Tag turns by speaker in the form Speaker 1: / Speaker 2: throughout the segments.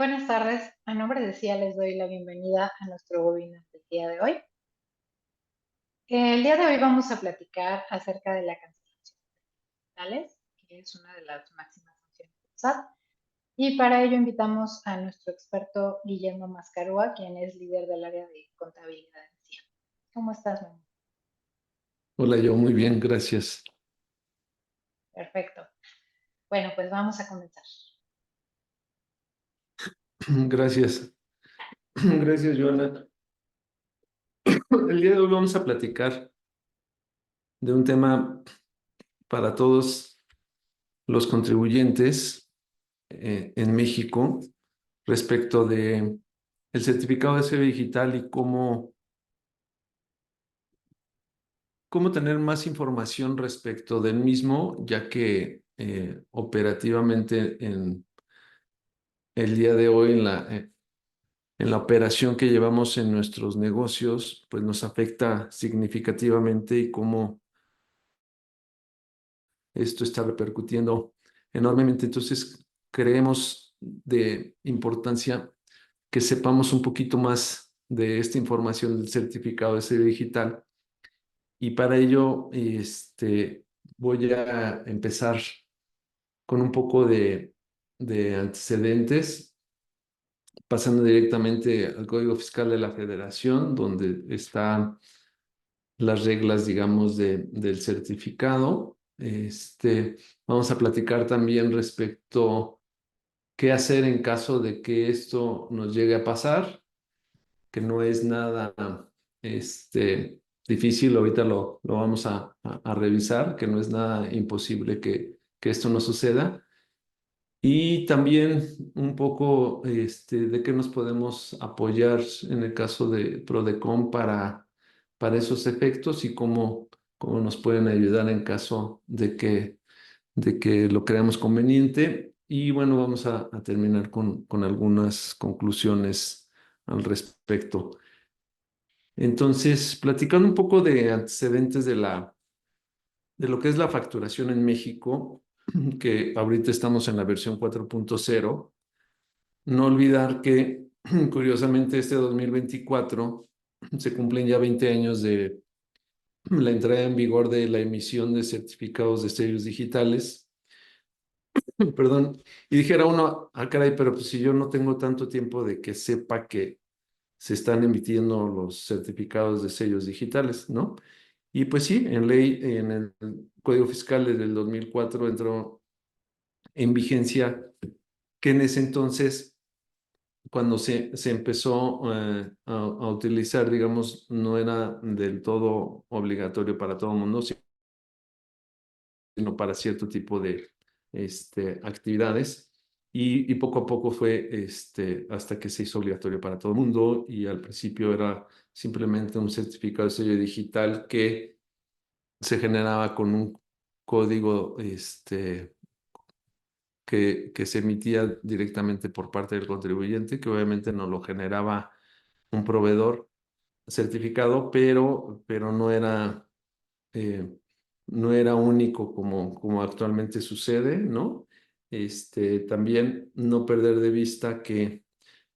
Speaker 1: Buenas tardes. A nombre de CIA les doy la bienvenida a nuestro webinar del día de hoy. El día de hoy vamos a platicar acerca de la cancelación de digitales, que es una de las máximas funciones del SAT. Y para ello invitamos a nuestro experto Guillermo Mascarúa, quien es líder del área de contabilidad en CIA. ¿Cómo estás, Memo?
Speaker 2: Hola, yo muy bien, gracias.
Speaker 1: Perfecto. Bueno, pues vamos a comenzar.
Speaker 2: Gracias. Gracias, Joana. El día de hoy vamos a platicar de un tema para todos los contribuyentes en México respecto de el certificado de sello digital y cómo tener más información respecto del mismo, ya que operativamente en el día de hoy en la operación que llevamos en nuestros negocios, pues nos afecta significativamente y cómo esto está repercutiendo enormemente. Entonces, creemos de importancia que sepamos un poquito más de esta información del certificado de sello digital. Y para ello, voy a empezar con un poco de antecedentes, pasando directamente al Código Fiscal de la Federación, donde están las reglas, digamos, del certificado. Vamos a platicar también respecto qué hacer en caso de que esto nos llegue a pasar, que no es nada difícil, ahorita lo vamos a revisar, que no es nada imposible que esto no suceda. Y también un poco de qué nos podemos apoyar en el caso de Prodecon para esos efectos y cómo nos pueden ayudar en caso de que lo creamos conveniente. Y bueno, vamos a terminar con algunas conclusiones al respecto. Entonces, platicando un poco de antecedentes de lo que es la facturación en México, que ahorita estamos en la versión 4.0. No olvidar que, curiosamente, este 2024 se cumplen ya 20 años de la entrada en vigor de la emisión de certificados de sellos digitales. Perdón, y dijera uno, caray, pero pues si yo no tengo tanto tiempo de que sepa que se están emitiendo los certificados de sellos digitales, ¿no? Y pues sí, en el Código Fiscal desde el 2004 entró en vigencia que en ese entonces cuando se empezó a utilizar, digamos, no era del todo obligatorio para todo el mundo, sino para cierto tipo de actividades. Y poco a poco fue hasta que se hizo obligatorio para todo el mundo y al principio era simplemente un certificado de sello digital que se generaba con un código que se emitía directamente por parte del contribuyente, que obviamente no lo generaba un proveedor certificado, pero eh, no era único como actualmente sucede, ¿no? También no perder de vista que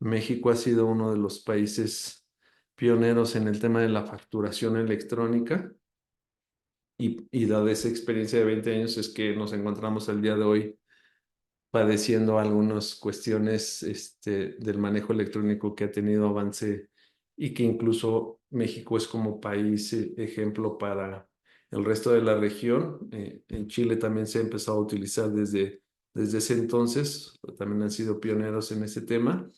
Speaker 2: México ha sido uno de los países pioneros en el tema de la facturación electrónica y dada esa experiencia de 20 años es que nos encontramos al día de hoy padeciendo algunas cuestiones del manejo electrónico que ha tenido avance y que incluso México es como país ejemplo para el resto de la región. En Chile también se ha empezado a utilizar desde ese entonces, también han sido pioneros en ese tema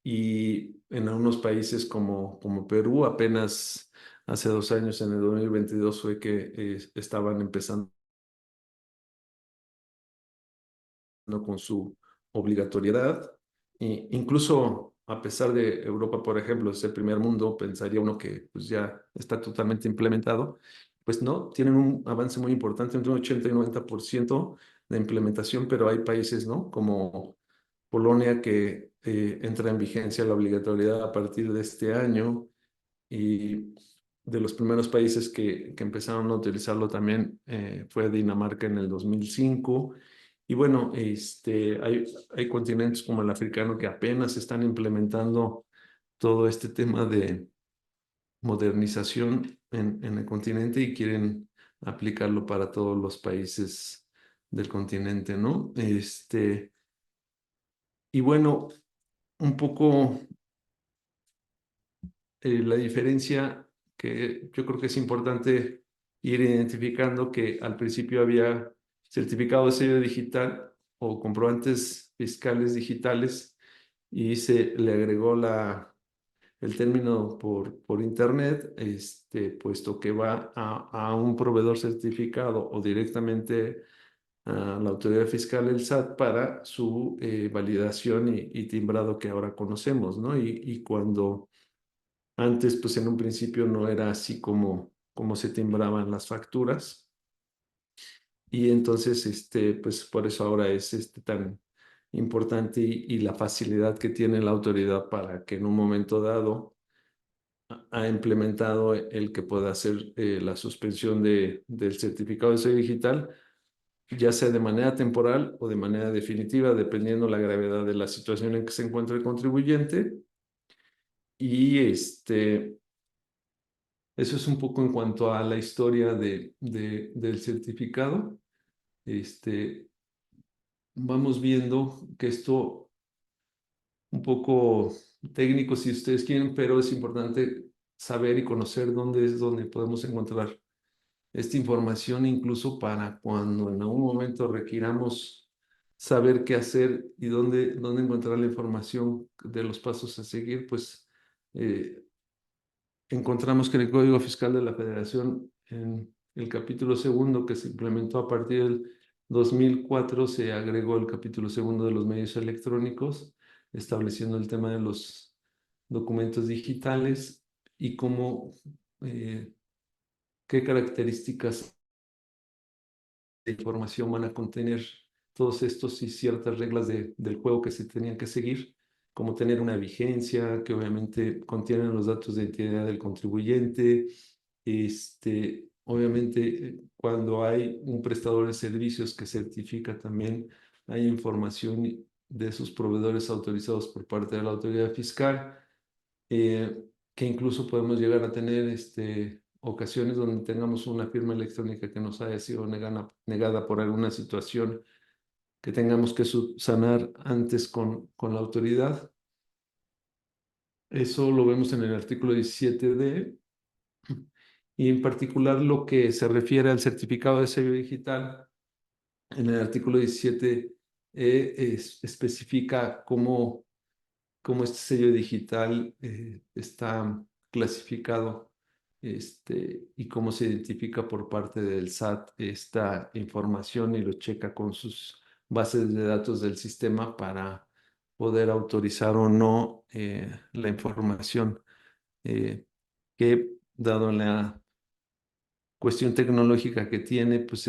Speaker 2: y en algunos países como Perú apenas hace 2 años, en el 2022, fue que estaban empezando con su obligatoriedad. Incluso a pesar de Europa, por ejemplo, es el primer mundo, pensaría uno que pues, ya está totalmente implementado. Pues no, tienen un avance muy importante, entre un 80 y 90% de implementación, pero hay países, ¿no? Como Polonia, que entra en vigencia la obligatoriedad a partir de este año y de los primeros países que empezaron a utilizarlo también fue Dinamarca en el 2005 Y bueno, hay continentes como el africano que apenas están implementando todo este tema de modernización en el continente y quieren aplicarlo para todos los países del continente, ¿no? Y bueno, un poco la diferencia que yo creo que es importante ir identificando que al principio había certificado de sello digital o comprobantes fiscales digitales y se le agregó el término por internet, puesto que va a un proveedor certificado o directamente a la autoridad fiscal, el SAT, para su validación y timbrado que ahora conocemos, ¿no? Y cuando antes, pues en un principio no era así como se timbraban las facturas. Y entonces, pues por eso ahora es tan importante y la facilidad que tiene la autoridad para que en un momento dado ha implementado el que pueda hacer la suspensión del certificado de sello digital, ya sea de manera temporal o de manera definitiva, dependiendo la gravedad de la situación en que se encuentra el contribuyente. Y eso es un poco en cuanto a la historia del certificado. Este, Vamos viendo que esto un poco técnico si ustedes quieren, pero es importante saber y conocer dónde es donde podemos encontrar esta información, incluso para cuando en algún momento requiramos saber qué hacer y dónde encontrar la información de los pasos a seguir, pues eh, encontramos que en el Código Fiscal de la Federación, en el capítulo segundo que se implementó a partir del 2004, se agregó el capítulo segundo de los medios electrónicos, estableciendo el tema de los documentos digitales y eh, qué características de información van a contener todos estos y ciertas reglas del juego que se tenían que seguir, como tener una vigencia, que obviamente contienen los datos de identidad del contribuyente. Obviamente, cuando hay un prestador de servicios que certifica también, hay información de sus proveedores autorizados por parte de la autoridad fiscal, eh, que incluso podemos llegar a tener ocasiones donde tengamos una firma electrónica que nos haya sido negada por alguna situación que tengamos que subsanar antes con la autoridad. Eso lo vemos en el artículo 17D, y en particular lo que se refiere al certificado de sello digital. En el artículo 17 especifica cómo este sello digital está clasificado, y cómo se identifica por parte del SAT esta información y lo checa con sus bases de datos del sistema para poder autorizar o no la información, que, dado la cuestión tecnológica que tiene, pues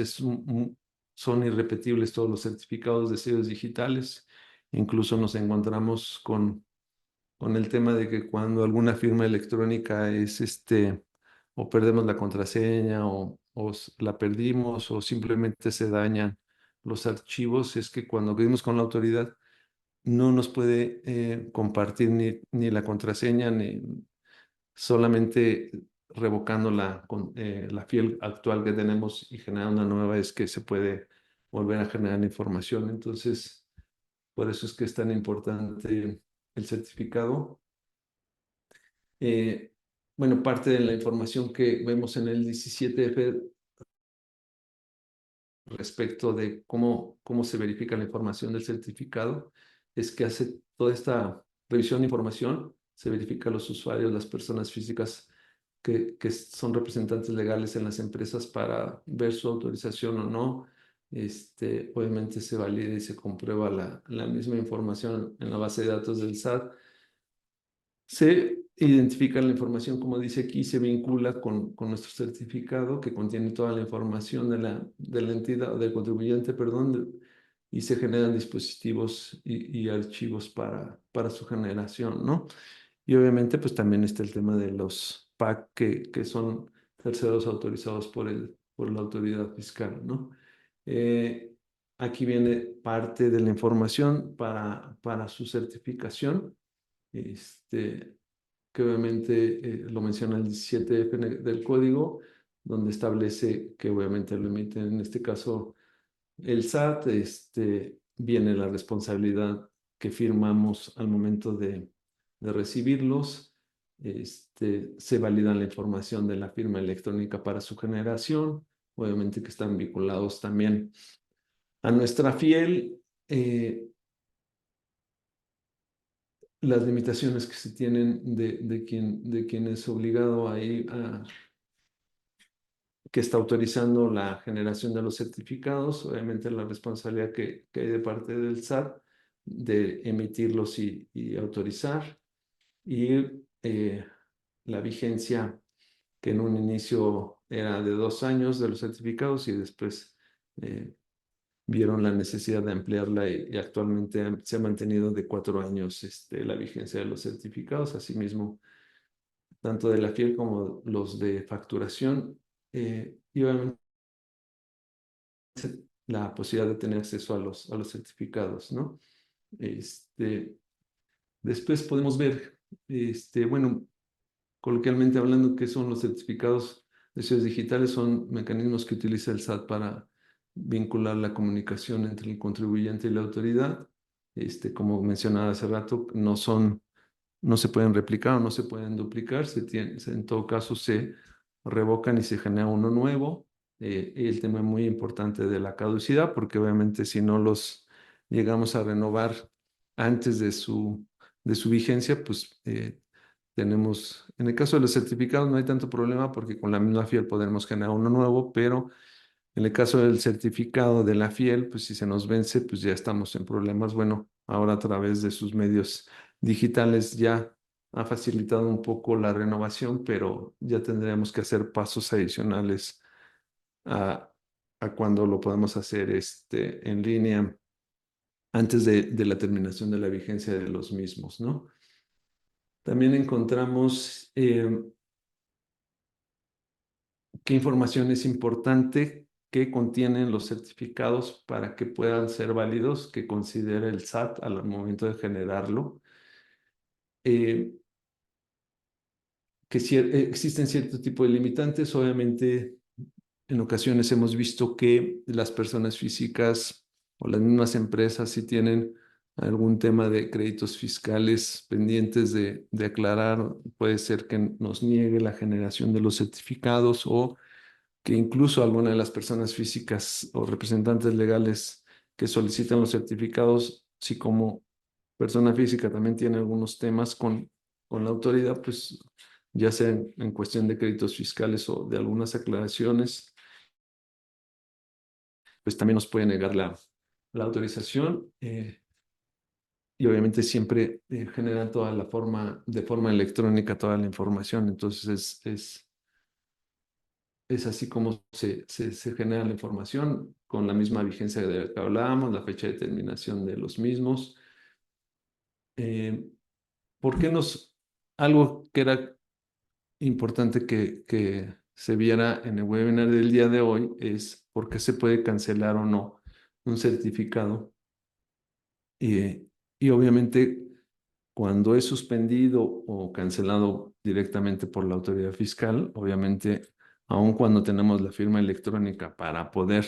Speaker 2: son irrepetibles todos los certificados de sellos digitales. Incluso nos encontramos con el tema de que cuando alguna firma electrónica o perdemos la contraseña o la perdimos o simplemente se dañan los archivos, es que cuando acudimos con la autoridad no nos puede compartir ni la contraseña, ni solamente revocando la fiel actual que tenemos y generando una nueva es que se puede volver a generar información. Entonces, por eso es que es tan importante el certificado. Eh, bueno, parte de la información que vemos en el 17F respecto de cómo se verifica la información del certificado es que hace toda esta revisión de información, se verifica a los usuarios, las personas físicas que son representantes legales en las empresas para ver su autorización o no. Obviamente se valida y se comprueba la misma información en la base de datos del SAT. Se identifica la información, como dice aquí, se vincula con nuestro certificado que contiene toda la información de la entidad, del contribuyente, perdón, y se generan dispositivos y archivos para su generación, ¿no? Y obviamente, pues también está el tema de los PAC que son terceros autorizados por la autoridad fiscal, ¿no? aquí viene parte de la información para su certificación, que obviamente lo menciona el 17F del código, donde establece que obviamente lo emite en este caso el SAT. Viene la responsabilidad que firmamos al momento de recibirlos. Se valida la información de la firma electrónica para su generación, obviamente que están vinculados también a nuestra fiel. Las limitaciones que se tienen de quien es obligado a ir que está autorizando la generación de los certificados, obviamente la responsabilidad que hay de parte del SAT de emitirlos y autorizar, y la vigencia que en un inicio era de 2 años de los certificados y después vieron la necesidad de ampliarla y actualmente se ha mantenido de 4 años la vigencia de los certificados. Asimismo, tanto de la FIEL como los de facturación, y obviamente la posibilidad de tener acceso a los certificados, ¿no? Este, Después podemos ver, bueno, coloquialmente hablando, qué son los certificados de sellos digitales. Son mecanismos que utiliza el SAT para vincular la comunicación entre el contribuyente y la autoridad. Como mencionaba hace rato, no se pueden replicar o no se pueden duplicar. En todo caso, se revocan y se genera uno nuevo. Y el tema muy importante de la caducidad, porque obviamente si no los llegamos a renovar antes de su vigencia, pues en el caso de los certificados no hay tanto problema porque con la misma FIEL podremos generar uno nuevo, pero en el caso del certificado de la FIEL, pues si se nos vence, pues ya estamos en problemas. Bueno, ahora a través de sus medios digitales ya ha facilitado un poco la renovación, pero ya tendríamos que hacer pasos adicionales a, a cuando lo podemos hacer en línea antes de la terminación de la vigencia de los mismos, ¿no? También encontramos qué información es importante que contienen los certificados para que puedan ser válidos, que considere el SAT al momento de generarlo. Eh, Existen cierto tipo de limitantes. Obviamente, en ocasiones hemos visto que las personas físicas o las mismas empresas, si tienen algún tema de créditos fiscales pendientes de aclarar, puede ser que nos niegue la generación de los certificados, o que incluso alguna de las personas físicas o representantes legales que solicitan los certificados, si como persona física también tiene algunos temas con la autoridad, pues ya sea en cuestión de créditos fiscales o de algunas aclaraciones, pues también nos puede negar la autorización. Y obviamente siempre generan de forma electrónica toda la información. Entonces es así como se genera la información, con la misma vigencia de la que hablábamos, la fecha de terminación de los mismos. Eh, ¿Por qué algo que era importante que se viera en el webinar del día de hoy es por qué se puede cancelar o no un certificado? Y, y obviamente, cuando es suspendido o cancelado directamente por la autoridad fiscal, obviamente, aun cuando tenemos la firma electrónica para poder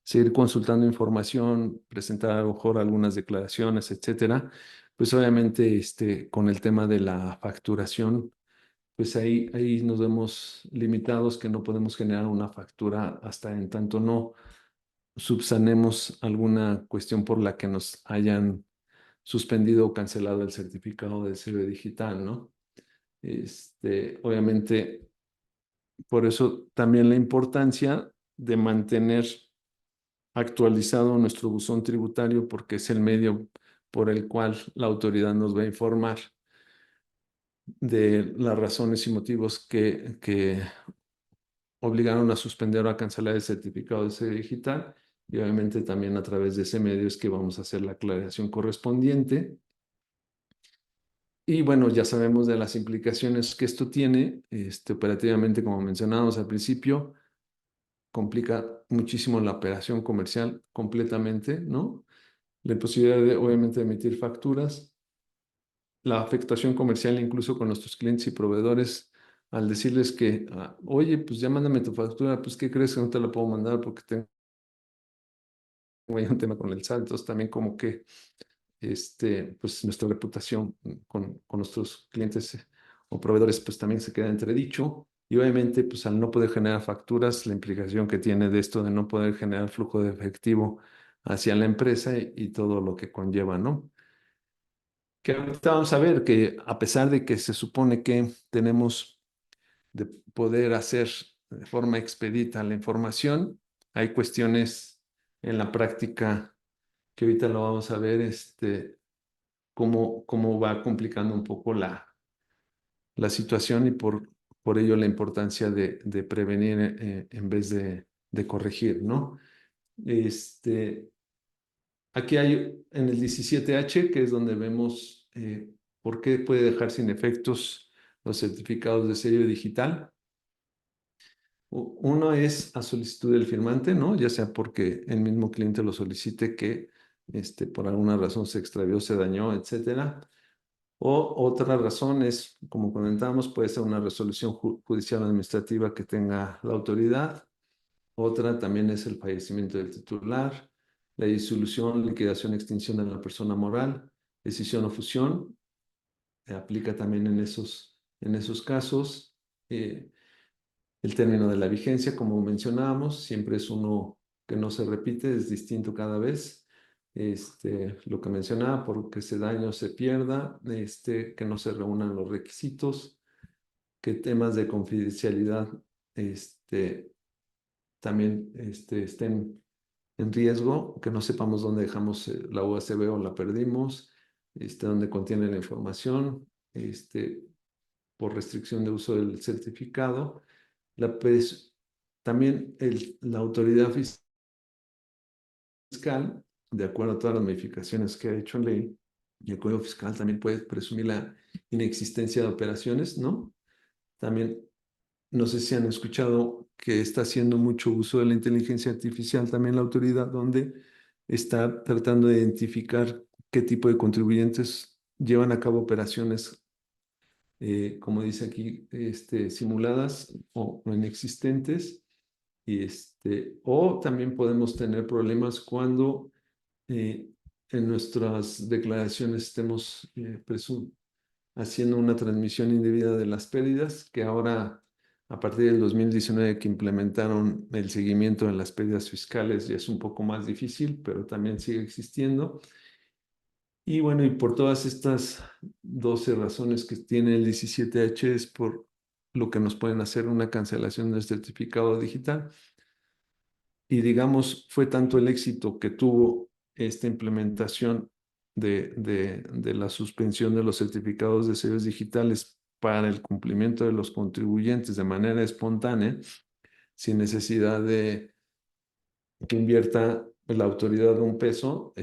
Speaker 2: seguir consultando información, presentar a lo mejor algunas declaraciones, etcétera, pues obviamente con el tema de la facturación, pues ahí nos vemos limitados, que no podemos generar una factura hasta en tanto no subsanemos alguna cuestión por la que nos hayan suspendido o cancelado el certificado de sello digital, ¿no? Obviamente, por eso también la importancia de mantener actualizado nuestro buzón tributario, porque es el medio por el cual la autoridad nos va a informar de las razones y motivos que obligaron a suspender o a cancelar el certificado de sello digital. Y obviamente también a través de ese medio es que vamos a hacer la aclaración correspondiente. Y bueno, ya sabemos de las implicaciones que esto tiene operativamente, como mencionábamos al principio, complica muchísimo la operación comercial completamente, ¿no? La imposibilidad de, obviamente, de emitir facturas, la afectación comercial incluso con nuestros clientes y proveedores al decirles que, oye, pues ya mándame tu factura, pues ¿qué crees que no te la puedo mandar porque tengo ahí un tema con el SAT? Entonces también como que pues nuestra reputación con nuestros clientes o proveedores pues también se queda entredicho. Y obviamente pues al no poder generar facturas, la implicación que tiene de esto de no poder generar flujo de efectivo hacia la empresa y todo lo que conlleva, ¿no? Que ahorita vamos a ver que a pesar de que se supone que tenemos de poder hacer de forma expedita la información, hay cuestiones en la práctica que ahorita lo vamos a ver, cómo va complicando un poco la situación y por ello la importancia de prevenir en vez de corregir, ¿no? Este, Aquí hay en el 17H, que es donde vemos por qué puede dejar sin efectos los certificados de sello digital. Uno es a solicitud del firmante, ¿no? Ya sea porque el mismo cliente lo solicite que por alguna razón se extravió, se dañó, etcétera. O otra razón es, como comentábamos, puede ser una resolución judicial o administrativa que tenga la autoridad. Otra también es el fallecimiento del titular, la disolución, liquidación, extinción de la persona moral, decisión o fusión, aplica también en esos casos. El término de la vigencia, como mencionábamos, siempre es uno que no se repite, es distinto cada vez. Lo que mencionaba, porque se daño o se pierda, que no se reúnan los requisitos, que temas de confidencialidad también estén en riesgo, que no sepamos dónde dejamos la USB o la perdimos, dónde contiene la información, por restricción de uso del certificado. La, pues, también la autoridad fiscal, de acuerdo a todas las modificaciones que ha hecho ley, y el Código Fiscal también puede presumir la inexistencia de operaciones, ¿no? También, no sé si han escuchado que está haciendo mucho uso de la inteligencia artificial también la autoridad, donde está tratando de identificar qué tipo de contribuyentes llevan a cabo operaciones, como dice aquí, simuladas o inexistentes. O también podemos tener problemas cuando eh, en nuestras declaraciones estemos haciendo una transmisión indebida de las pérdidas, que ahora, a partir del 2019 que implementaron el seguimiento de las pérdidas fiscales, ya es un poco más difícil, pero también sigue existiendo. Y bueno, y por todas estas 12 razones que tiene el 17H es por lo que nos pueden hacer una cancelación del certificado digital. Y digamos, fue tanto el éxito que tuvo esta implementación de la suspensión de los certificados de sellos digitales para el cumplimiento de los contribuyentes de manera espontánea, sin necesidad de que invierta la autoridad un peso,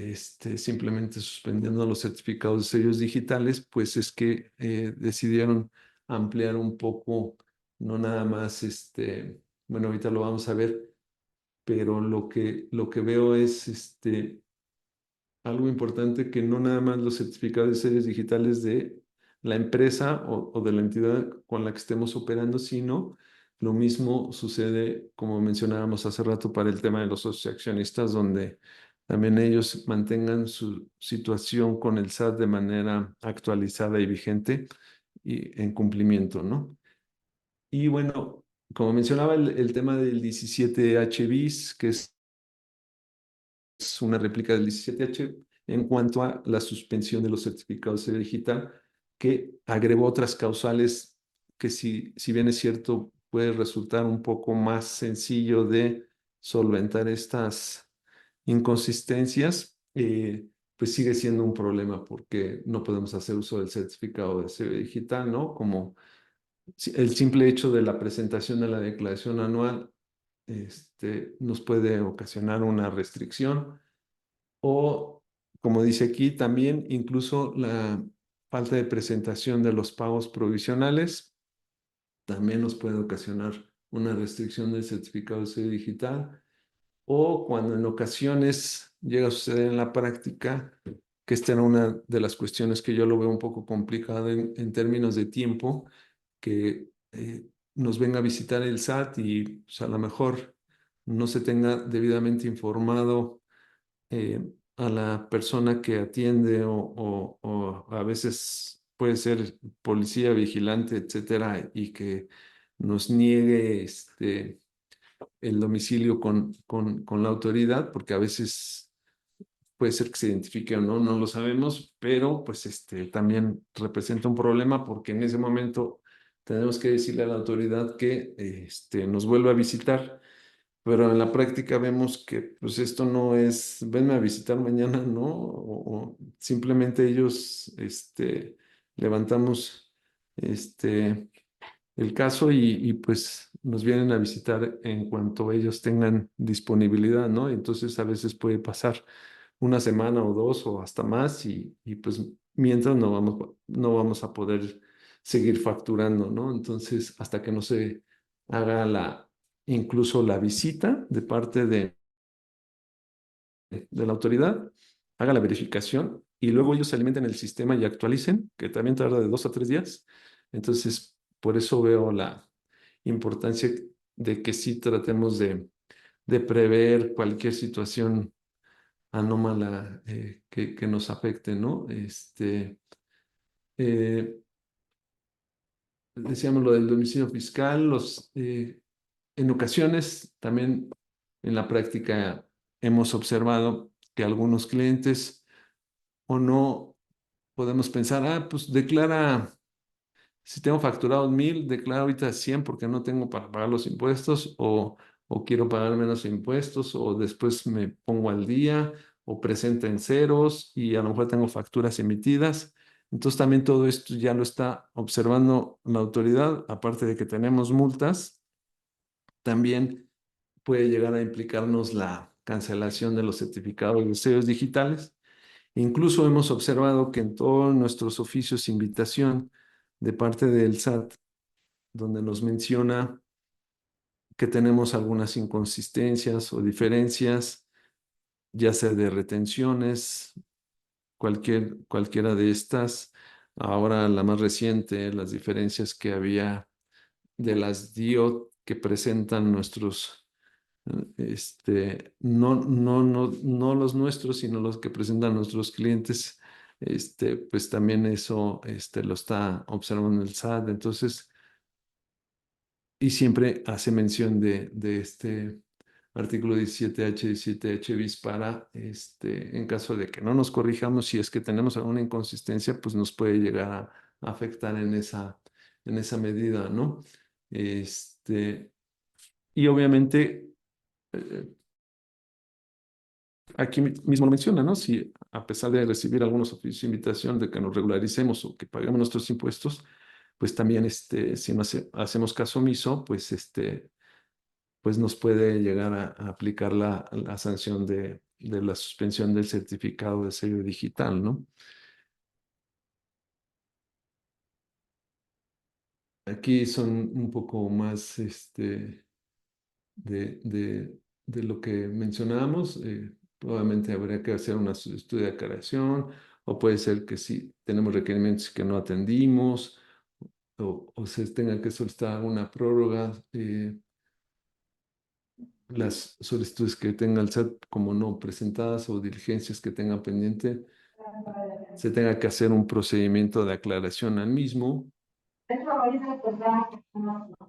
Speaker 2: simplemente suspendiendo los certificados de sellos digitales, pues es que decidieron ampliar un poco, no nada más, bueno, ahorita lo vamos a ver, pero lo que veo es algo importante, que no nada más los certificados de series digitales de la empresa o de la entidad con la que estemos operando, sino lo mismo sucede, como mencionábamos hace rato, para el tema de los socios accionistas, donde también ellos mantengan su situación con el SAT de manera actualizada y vigente y en cumplimiento, ¿no? Y bueno, como mencionaba, el tema del 17H bis, que es una réplica del 17H en cuanto a la suspensión de los certificados de digital, que agregó otras causales que, si bien es cierto, puede resultar un poco más sencillo de solventar estas inconsistencias, pues sigue siendo un problema porque no podemos hacer uso del certificado de sello digital, ¿no? Como el simple hecho de la presentación de la declaración anual nos puede ocasionar una restricción, o, como dice aquí, también incluso la falta de presentación de los pagos provisionales también nos puede ocasionar una restricción del certificado de sello digital, o cuando en ocasiones llega a suceder en la práctica, que esta era una de las cuestiones que yo lo veo un poco complicado en términos de tiempo, que nos venga a visitar el SAT y pues, a lo mejor no se tenga debidamente informado eh, a la persona que atiende o a veces puede ser policía, vigilante, etcétera, y que nos niegue el domicilio con la autoridad, porque a veces puede ser que se identifique o no, no lo sabemos, pero pues también representa un problema porque en ese momento tenemos que decirle a la autoridad que nos vuelva a visitar, pero en la práctica vemos que pues esto no es, venme a visitar mañana, ¿no? O simplemente ellos levantamos el caso pues nos vienen a visitar en cuanto ellos tengan disponibilidad, ¿no? Entonces a veces puede pasar una semana o dos o hasta más y pues mientras no vamos a poder seguir facturando, ¿no? Entonces hasta que no se haga incluso la visita de parte de la autoridad, haga la verificación y luego ellos se alimenten el sistema y actualicen, que también tarda de 2 a 3 días. Entonces, por eso veo la importancia de que sí tratemos de prever cualquier situación anómala que nos afecte, ¿no? Eh, Decíamos lo del domicilio fiscal, en ocasiones también en la práctica hemos observado que algunos clientes o no podemos pensar, pues declara. Si tengo facturado 1,000, declaro ahorita 100 porque no tengo para pagar los impuestos o quiero pagar menos impuestos o después me pongo al día o presenta en ceros y a lo mejor tengo facturas emitidas. Entonces también todo esto ya lo está observando la autoridad, aparte de que tenemos multas, también puede llegar a implicarnos la cancelación de los certificados de sellos digitales. Incluso hemos observado que en todos nuestros oficios invitación de parte del SAT, donde nos menciona que tenemos algunas inconsistencias o diferencias, ya sea de retenciones, cualquiera de estas. Ahora la más reciente, las diferencias que había de las DIO que presentan nuestros, no los nuestros, sino los que presentan nuestros clientes, pues también eso lo está observando el SAT. Entonces, y siempre hace mención de este artículo 17H, 17H bis para, en caso de que no nos corrijamos, si es que tenemos alguna inconsistencia, pues nos puede llegar a afectar en esa medida, ¿no? Y obviamente, eh, aquí mismo lo menciona, ¿no? Si a pesar de recibir algunos oficios de invitación de que nos regularicemos o que paguemos nuestros impuestos, pues también, si no hacemos caso omiso, pues nos puede llegar a aplicar la sanción de la suspensión del certificado de sello digital, ¿no? Aquí son un poco más de lo que mencionábamos. Probablemente habría que hacer un estudio de aclaración, o puede ser que sí tenemos requerimientos que no atendimos, o se tenga que solicitar una prórroga. Las solicitudes que tenga el SAT como no presentadas o diligencias que tenga pendiente, se tenga que hacer un procedimiento de aclaración al mismo,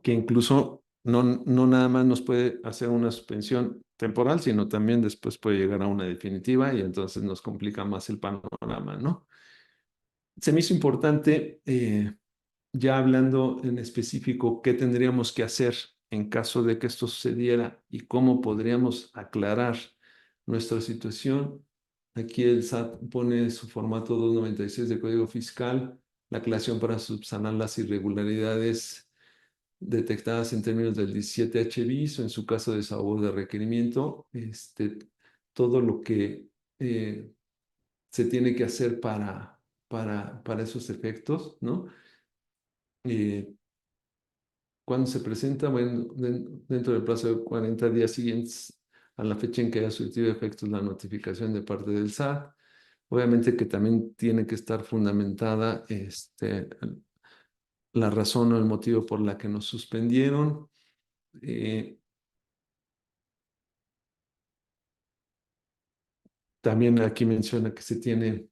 Speaker 2: que incluso no nada más nos puede hacer una suspensión temporal, sino también después puede llegar a una definitiva y entonces nos complica más el panorama, ¿no? Se me hizo importante, ya hablando en específico, qué tendríamos que hacer en caso de que esto sucediera y cómo podríamos aclarar nuestra situación. Aquí el SAT pone su formato 296 de Código Fiscal, la aclaración para subsanar las irregularidades detectadas en términos del 17H bis o en su caso de desahogo de requerimiento, todo lo que se tiene que hacer para esos efectos, ¿no? ¿Cuándo se presenta? Bueno, dentro del plazo de 40 días siguientes a la fecha en que haya surtido efectos la notificación de parte del SAT. Obviamente que también tiene que estar fundamentada la razón o el motivo por la que nos suspendieron. También aquí menciona que se tiene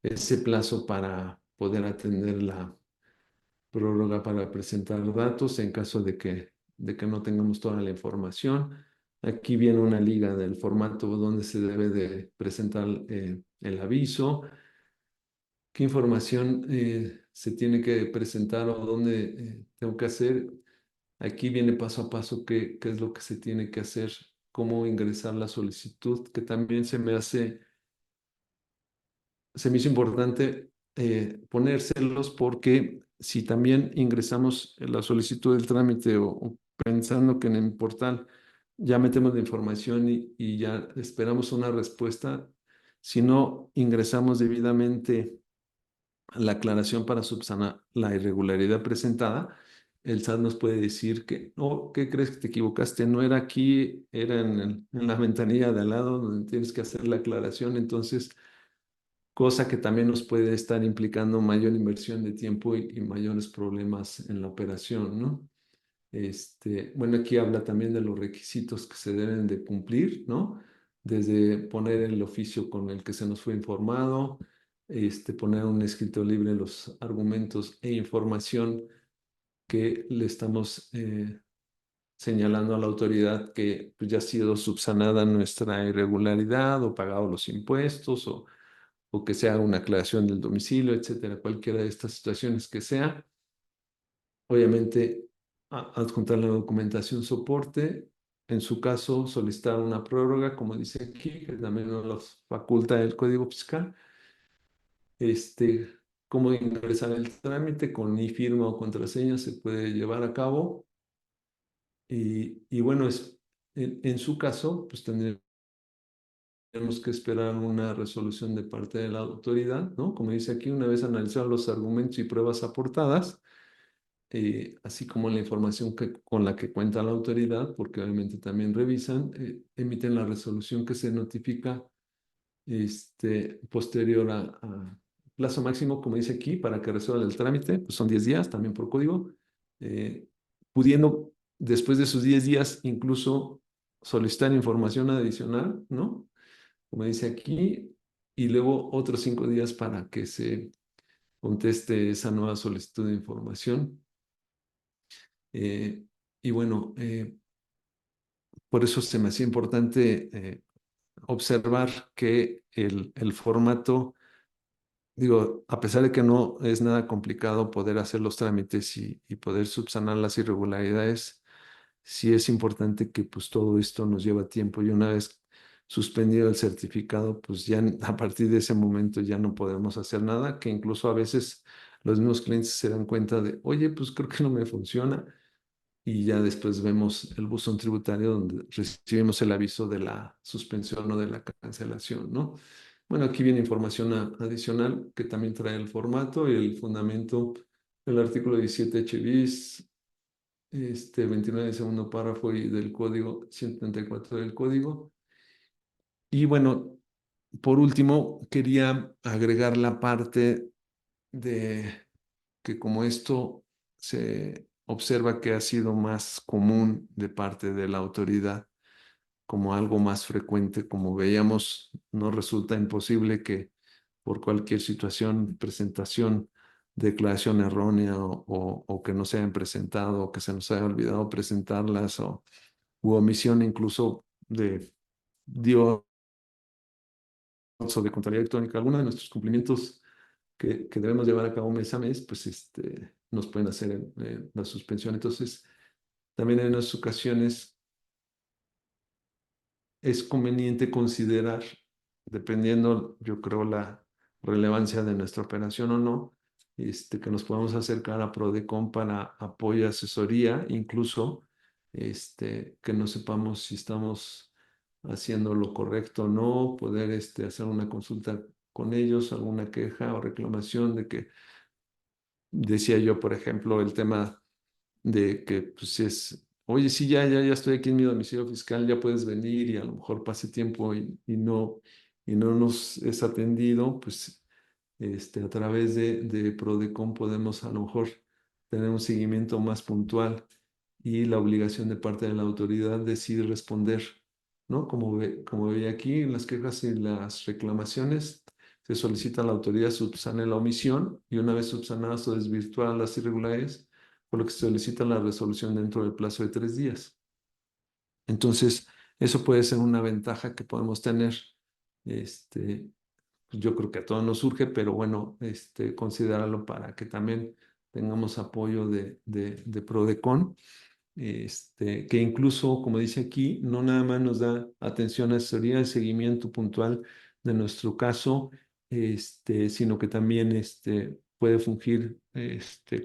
Speaker 2: ese plazo para poder atender la prórroga para presentar datos en caso de que no tengamos toda la información. Aquí viene una liga del formato donde se debe de presentar el aviso, qué información se tiene que presentar o dónde tengo que hacer. Aquí viene paso a paso qué es lo que se tiene que hacer, cómo ingresar la solicitud, que también se me hizo importante ponérselos porque si también ingresamos la solicitud del trámite o pensando que en el portal ya metemos la información y ya esperamos una respuesta, si no ingresamos debidamente la aclaración para subsanar la irregularidad presentada, el SAT nos puede decir que, no, ¿qué crees que te equivocaste? No era aquí, era en la ventanilla de al lado donde tienes que hacer la aclaración. Entonces, cosa que también nos puede estar implicando mayor inversión de tiempo y mayores problemas en la operación, ¿no? Bueno, aquí habla también de los requisitos que se deben de cumplir, ¿no? Desde poner el oficio con el que se nos fue informado, poner un escrito libre los argumentos e información que le estamos señalando a la autoridad que pues, ya ha sido subsanada nuestra irregularidad o pagado los impuestos o que se haga una aclaración del domicilio, etcétera, cualquiera de estas situaciones que sea. Obviamente, adjuntar la documentación soporte, en su caso, solicitar una prórroga, como dice aquí, que también nos los faculta el Código Fiscal. Cómo ingresar el trámite con mi firma o contraseña se puede llevar a cabo. Y bueno, en su caso, pues tendríamos que esperar una resolución de parte de la autoridad, ¿no? Como dice aquí, una vez analizados los argumentos y pruebas aportadas, así como la información con la que cuenta la autoridad, porque obviamente también revisan, emiten la resolución que se notifica posterior a plazo máximo, como dice aquí, para que resuelva el trámite, pues son 10 días, también por código, eh, pudiendo después de esos 10 días incluso solicitar información adicional, ¿no? Como dice aquí, y luego otros 5 días para que se conteste esa nueva solicitud de información. Y bueno, por eso se me hacía importante observar que el formato, digo, a pesar de que no es nada complicado poder hacer los trámites y poder subsanar las irregularidades, sí es importante que pues todo esto nos lleva tiempo y una vez suspendido el certificado, pues ya a partir de ese momento ya no podemos hacer nada, que incluso a veces los mismos clientes se dan cuenta de, oye, pues creo que no me funciona y ya después vemos el buzón tributario donde recibimos el aviso de la suspensión o de la cancelación, ¿no? Bueno, aquí viene información adicional que también trae el formato y el fundamento del artículo 17 bis, 29 segundo párrafo y del código 134 del código. Y bueno, por último, quería agregar la parte de que como esto se observa que ha sido más común de parte de la autoridad, como algo más frecuente, como veíamos, no resulta imposible que por cualquier situación, presentación, declaración errónea o que no se hayan presentado o que se nos haya olvidado presentarlas u omisión incluso de Dios o de contabilidad electrónica, alguno de nuestros cumplimientos que debemos llevar a cabo mes a mes, pues nos pueden hacer la suspensión. Entonces, también en esas ocasiones es conveniente considerar, dependiendo, yo creo, la relevancia de nuestra operación o no, que nos podamos acercar a Prodecon para apoyo y asesoría, incluso que no sepamos si estamos haciendo lo correcto o no, poder hacer una consulta con ellos, alguna queja o reclamación de que, decía yo, por ejemplo, el tema de que pues oye, sí, ya estoy aquí en mi domicilio fiscal, ya puedes venir y a lo mejor pase tiempo y no nos es atendido, pues a través de Prodecon podemos a lo mejor tener un seguimiento más puntual y la obligación de parte de la autoridad de sí responder, ¿no? Como veía aquí, en las quejas y las reclamaciones se solicita a la autoridad subsane la omisión y una vez subsanadas o desvirtuadas las irregularidades, por lo que se solicita la resolución dentro del plazo de 3 días. Entonces, eso puede ser una ventaja que podemos tener. Pues yo creo que a todos nos surge, pero bueno, considerarlo para que también tengamos apoyo de Prodecon, que incluso, como dice aquí, no nada más nos da atención, asesoría, seguimiento puntual de nuestro caso, sino que también puede fungir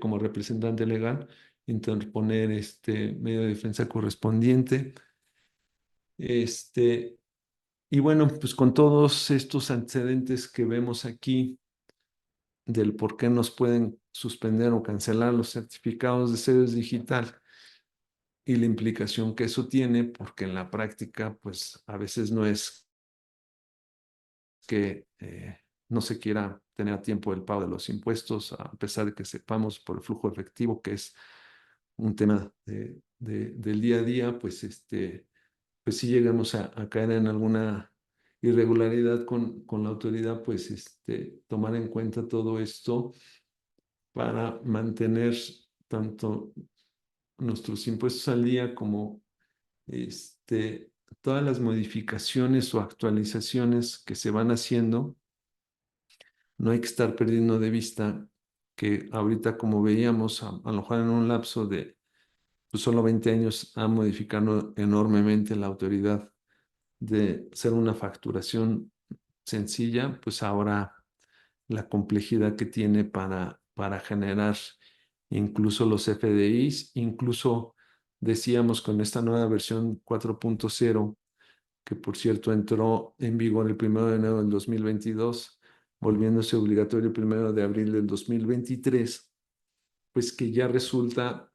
Speaker 2: como representante legal, interponer medio de defensa correspondiente. Y bueno, pues con todos estos antecedentes que vemos aquí del por qué nos pueden suspender o cancelar los certificados de sellos digital y la implicación que eso tiene, porque en la práctica, pues a veces no es que no se quiera tener a tiempo el pago de los impuestos, a pesar de que sepamos por el flujo efectivo, que es un tema del día a día, pues si llegamos a caer en alguna irregularidad con la autoridad, pues tomar en cuenta todo esto para mantener tanto nuestros impuestos al día como todas las modificaciones o actualizaciones que se van haciendo. No hay que estar perdiendo de vista que ahorita, como veíamos, a lo mejor en un lapso de pues, solo 20 años ha modificado enormemente la autoridad de ser una facturación sencilla, pues ahora la complejidad que tiene para generar incluso los FDIs, incluso decíamos con esta nueva versión 4.0, que por cierto entró en vigor el 1 de enero del 2022, volviéndose obligatorio el 1 de abril del 2023, pues que ya resulta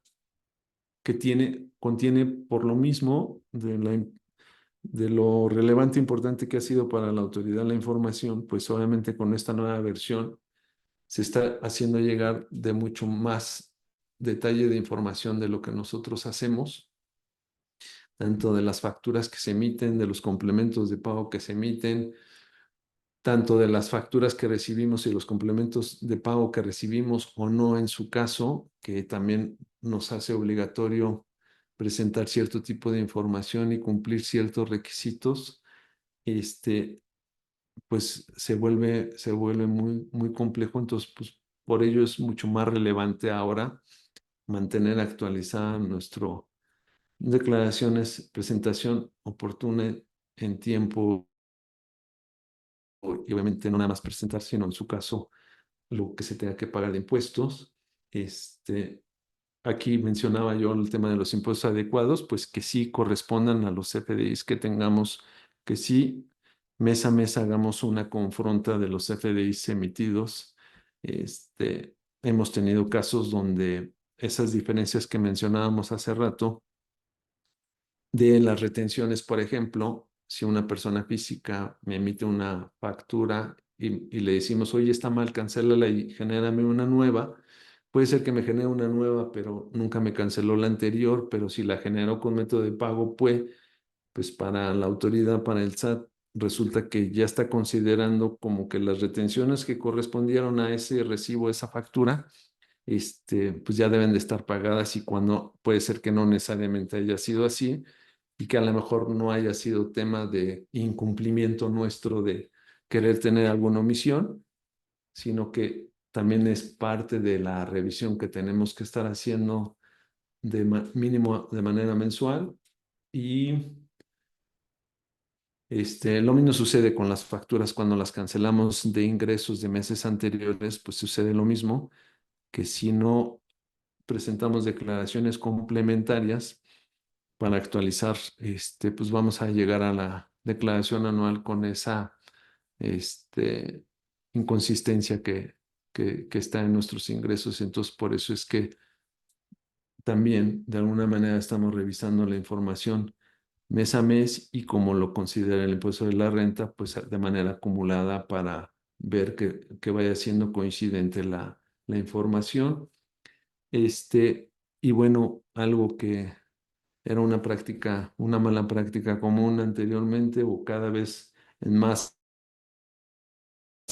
Speaker 2: que contiene por lo mismo de lo relevante e importante que ha sido para la autoridad la información, pues obviamente con esta nueva versión se está haciendo llegar de mucho más detalle de información de lo que nosotros hacemos, tanto de las facturas que se emiten, de los complementos de pago que se emiten, tanto de las facturas que recibimos y los complementos de pago que recibimos o no en su caso, que también nos hace obligatorio presentar cierto tipo de información y cumplir ciertos requisitos, pues se vuelve muy, muy complejo. Entonces, pues por ello es mucho más relevante ahora mantener actualizada nuestras declaraciones, presentación oportuna en tiempo y obviamente no nada más presentar, sino en su caso lo que se tenga que pagar de impuestos. Aquí mencionaba yo el tema de los impuestos adecuados, pues que sí correspondan a los FDIs que tengamos, que sí mes a mes hagamos una confronta de los FDIs emitidos. Hemos tenido casos donde esas diferencias que mencionábamos hace rato, de las retenciones, por ejemplo, si una persona física me emite una factura y le decimos, oye, está mal, cancélala y genérame una nueva, puede ser que me genere una nueva, pero nunca me canceló la anterior, pero si la generó con método de pago, pues para la autoridad, para el SAT, resulta que ya está considerando como que las retenciones que correspondieron a ese recibo, esa factura, pues ya deben de estar pagadas y cuando puede ser que no necesariamente haya sido así y que a lo mejor no haya sido tema de incumplimiento nuestro de querer tener alguna omisión, sino que también es parte de la revisión que tenemos que estar haciendo mínimo de manera mensual. Y lo mismo sucede con las facturas cuando las cancelamos de ingresos de meses anteriores, pues sucede lo mismo, que si no presentamos declaraciones complementarias para actualizar, pues vamos a llegar a la declaración anual con esa este, inconsistencia que está en nuestros ingresos. Entonces, por eso es que también de alguna manera estamos revisando la información mes a mes y como lo considera el impuesto de la renta, pues de manera acumulada para ver que vaya siendo coincidente la información. Y bueno, algo que era una práctica, una mala práctica común anteriormente o cada vez en más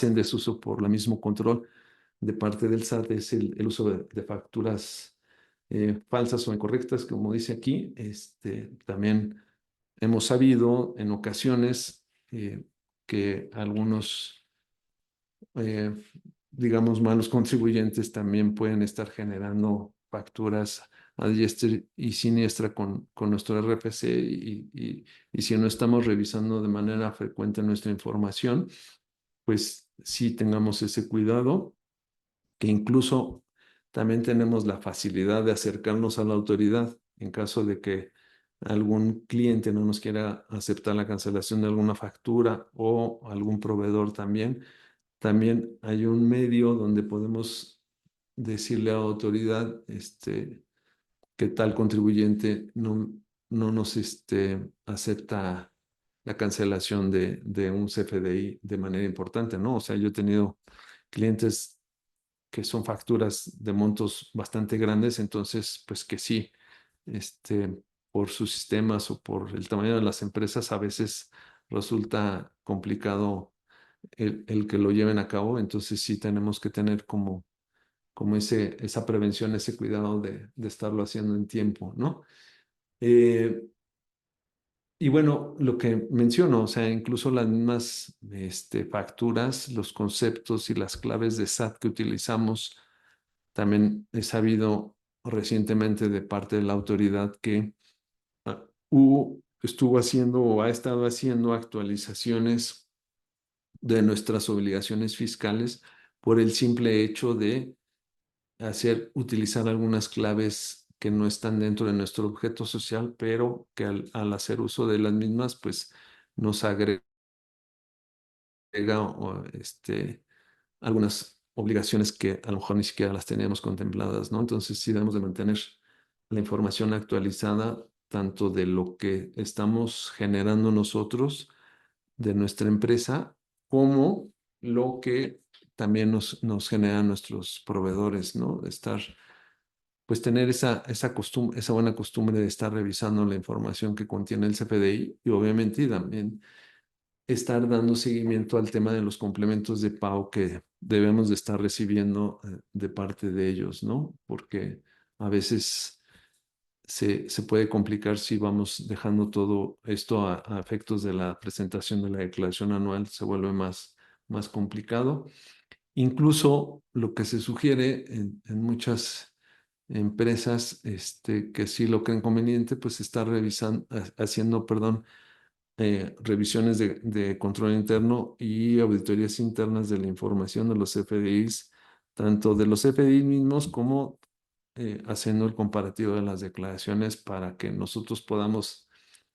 Speaker 2: en desuso por el mismo control de parte del SAT es el uso de facturas falsas o incorrectas, como dice aquí. También hemos sabido en ocasiones que algunos, eh, digamos, malos contribuyentes también pueden estar generando facturas a diestra y siniestra con nuestro RFC y si no estamos revisando de manera frecuente nuestra información, pues sí tengamos ese cuidado, que incluso también tenemos la facilidad de acercarnos a la autoridad en caso de que algún cliente no nos quiera aceptar la cancelación de alguna factura o algún proveedor también. También hay un medio donde podemos decirle a la autoridad que tal contribuyente no nos acepta la cancelación de un CFDI de manera importante, ¿no? O sea, yo he tenido clientes que son facturas de montos bastante grandes, entonces, pues que sí, por sus sistemas o por el tamaño de las empresas, a veces resulta complicado el que lo lleven a cabo, entonces sí tenemos que tener como esa prevención, ese cuidado de estarlo haciendo en tiempo, ¿no? Eh, y bueno, lo que menciono, o sea, incluso las mismas facturas, los conceptos y las claves de SAT que utilizamos, también he sabido recientemente de parte de la autoridad que estuvo haciendo o ha estado haciendo actualizaciones de nuestras obligaciones fiscales por el simple hecho de utilizar algunas claves que no están dentro de nuestro objeto social, pero que al hacer uso de las mismas, pues nos agrega algunas obligaciones que a lo mejor ni siquiera las teníamos contempladas, ¿no? Entonces sí debemos de mantener la información actualizada, tanto de lo que estamos generando nosotros, de nuestra empresa, como lo que también nos generan nuestros proveedores, ¿no? Pues tener esa buena costumbre de estar revisando la información que contiene el CFDI y obviamente también estar dando seguimiento al tema de los complementos de pago que debemos de estar recibiendo de parte de ellos, ¿no? Porque a veces se puede complicar si vamos dejando todo esto a efectos de la presentación de la declaración anual, se vuelve más complicado. Incluso lo que se sugiere en muchas empresas que sí lo creen conveniente, pues estar revisando, haciendo, perdón, revisiones de control interno y auditorías internas de la información de los FDIs, tanto de los FDIs mismos como haciendo el comparativo de las declaraciones para que nosotros podamos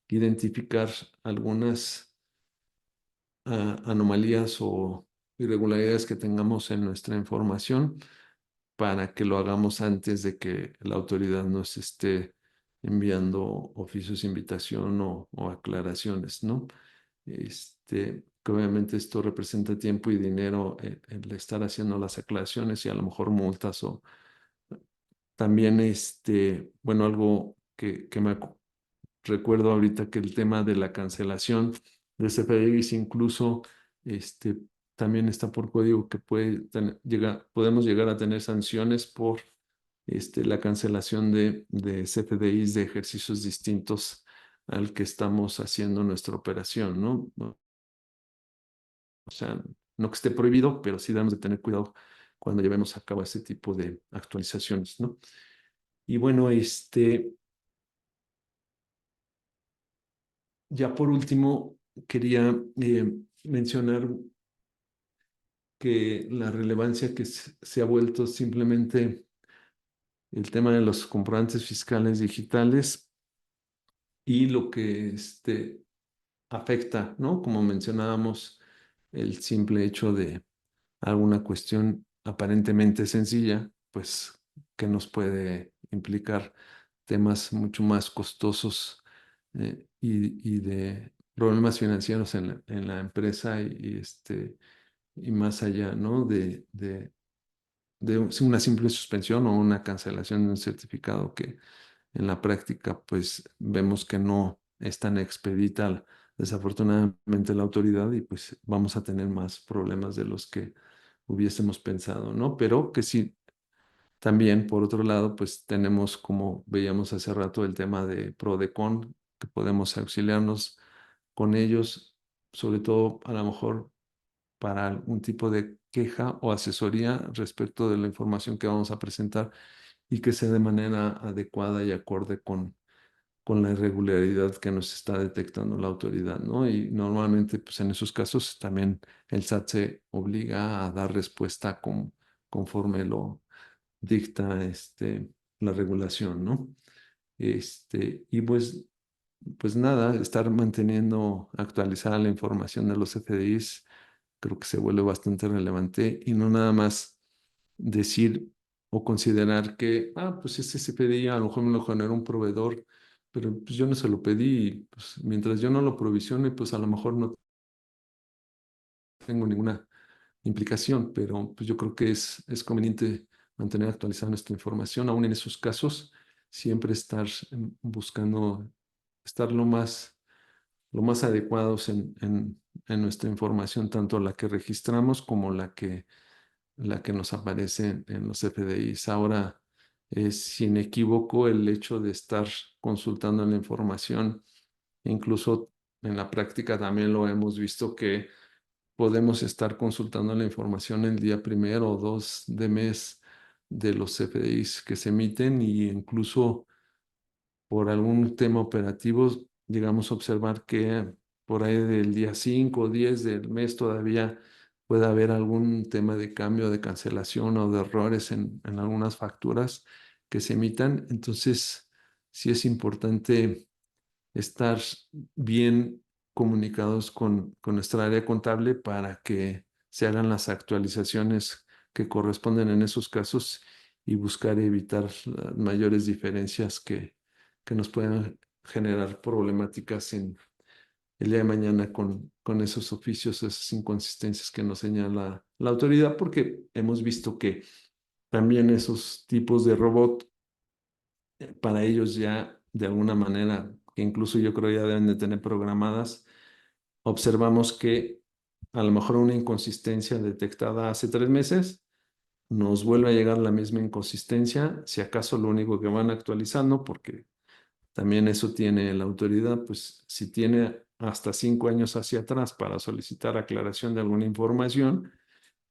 Speaker 2: identificar algunas anomalías o irregularidades que tengamos en nuestra información para que lo hagamos antes de que la autoridad nos esté enviando oficios de invitación o aclaraciones, ¿no? Que obviamente esto representa tiempo y dinero el estar haciendo las aclaraciones y a lo mejor multas o también, bueno, algo que me recuerdo ahorita que el tema de la cancelación de CFDIs incluso, este, también está por código que podemos llegar a tener sanciones por la cancelación de CFDIs de ejercicios distintos al que estamos haciendo nuestra operación, ¿no? O sea, no que esté prohibido, pero sí debemos de tener cuidado cuando llevemos a cabo ese tipo de actualizaciones, ¿no? Y bueno, ya por último, quería mencionar que la relevancia que se ha vuelto simplemente el tema de los comprobantes fiscales digitales y lo que afecta, ¿no? Como mencionábamos, el simple hecho de alguna cuestión aparentemente sencilla, pues que nos puede implicar temas mucho más costosos y de problemas financieros en la empresa y más allá, ¿no? De una simple suspensión o una cancelación de un certificado que en la práctica pues vemos que no es tan expedita desafortunadamente la autoridad y pues vamos a tener más problemas de los que hubiésemos pensado, ¿no? Pero que sí, también por otro lado pues tenemos, como veíamos hace rato, el tema de Prodecon, que podemos auxiliarnos con ellos, sobre todo a lo mejor para algún tipo de queja o asesoría respecto de la información que vamos a presentar y que sea de manera adecuada y acorde con la irregularidad que nos está detectando la autoridad, ¿no? Y normalmente, pues en esos casos también el SAT se obliga a dar respuesta conforme lo dicta la regulación, ¿no? Y pues nada, estar manteniendo actualizada la información de los FDIs creo que se vuelve bastante relevante y no nada más decir o considerar que, pues ese CFDI a lo mejor me lo generó un proveedor, pero pues yo no se lo pedí y pues mientras yo no lo provisione, pues a lo mejor no tengo ninguna implicación, pero pues yo creo que es conveniente mantener actualizada nuestra información, aún en esos casos, siempre estar buscando estar lo más adecuados en nuestra información, tanto la que registramos como la que nos aparece en los FDIs. Ahora es inequívoco el hecho de estar consultando la información. Incluso en la práctica también lo hemos visto que podemos estar consultando la información el día primero o 2 de mes de los FDIs que se emiten y incluso por algún tema operativo llegamos a observar que por ahí del día 5 o 10 del mes todavía puede haber algún tema de cambio, de cancelación o de errores en algunas facturas que se emitan. Entonces, sí es importante estar bien comunicados con nuestra área contable para que se hagan las actualizaciones que corresponden en esos casos y buscar evitar las mayores diferencias que nos puedan generar problemáticas en el día de mañana con esos oficios, esas inconsistencias que nos señala la autoridad, porque hemos visto que también esos tipos de robot para ellos ya de alguna manera, que incluso yo creo ya deben de tener programadas, observamos que a lo mejor una inconsistencia detectada hace 3 meses nos vuelve a llegar la misma inconsistencia, si acaso lo único que van actualizando, porque también eso tiene la autoridad, pues si tiene hasta 5 años hacia atrás para solicitar aclaración de alguna información,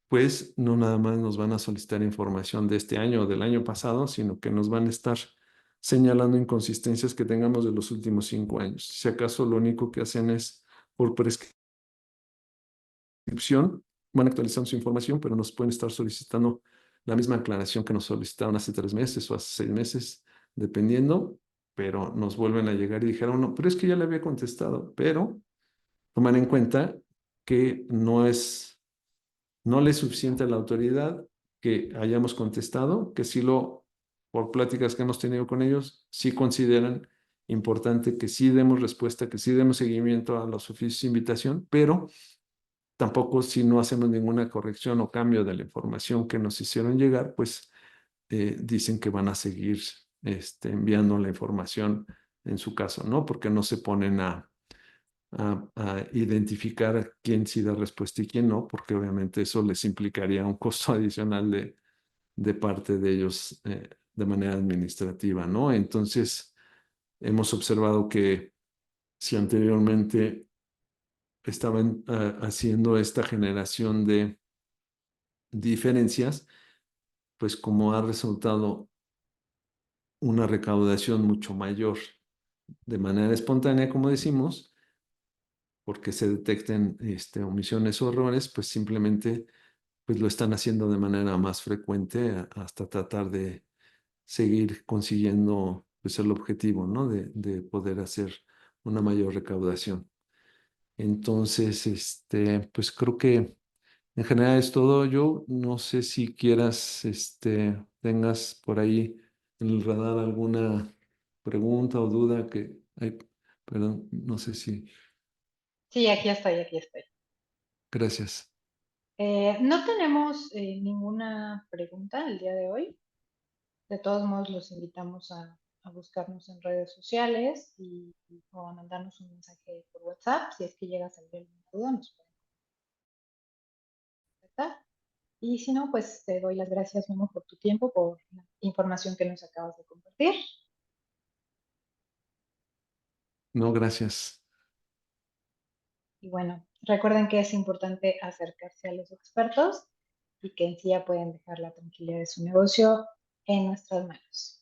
Speaker 2: pues no nada más nos van a solicitar información de este año o del año pasado, sino que nos van a estar señalando inconsistencias que tengamos de los últimos 5 años. Si acaso lo único que hacen es por prescripción, van actualizando su información, pero nos pueden estar solicitando la misma aclaración que nos solicitaron hace 3 meses o hace 6 meses, dependiendo, pero nos vuelven a llegar y dijeron, no, pero es que ya le había contestado, pero toman en cuenta que no le es suficiente a la autoridad que hayamos contestado, que sí por pláticas que hemos tenido con ellos, sí consideran importante que sí demos respuesta, que sí demos seguimiento a los oficios de invitación, pero tampoco si no hacemos ninguna corrección o cambio de la información que nos hicieron llegar, pues dicen que van a seguir enviando la información en su caso, ¿no? Porque no se ponen a identificar quién sí da respuesta y quién no, porque obviamente eso les implicaría un costo adicional de parte de ellos de manera administrativa, ¿no? Entonces, hemos observado que si anteriormente estaban haciendo esta generación de diferencias, pues como ha resultado una recaudación mucho mayor de manera espontánea, como decimos, porque se detecten omisiones o errores, pues simplemente pues lo están haciendo de manera más frecuente hasta tratar de seguir consiguiendo pues el objetivo, ¿no? De poder hacer una mayor recaudación. Entonces, pues creo que en general es todo. Yo no sé si quieras, tengas por ahí en el radar alguna pregunta o duda que hay. Perdón, no sé si.
Speaker 1: Sí, aquí estoy, aquí estoy.
Speaker 2: Gracias.
Speaker 1: No tenemos ninguna pregunta el día de hoy. De todos modos, los invitamos a buscarnos en redes sociales o a mandarnos un mensaje por WhatsApp. Si es que llega a salir alguna duda, nos pueden contactar. Y si no, pues te doy las gracias, Memo, por tu tiempo, por la información que nos acabas de compartir.
Speaker 2: No, gracias.
Speaker 1: Y bueno, recuerden que es importante acercarse a los expertos y que en sí ya pueden dejar la tranquilidad de su negocio en nuestras manos.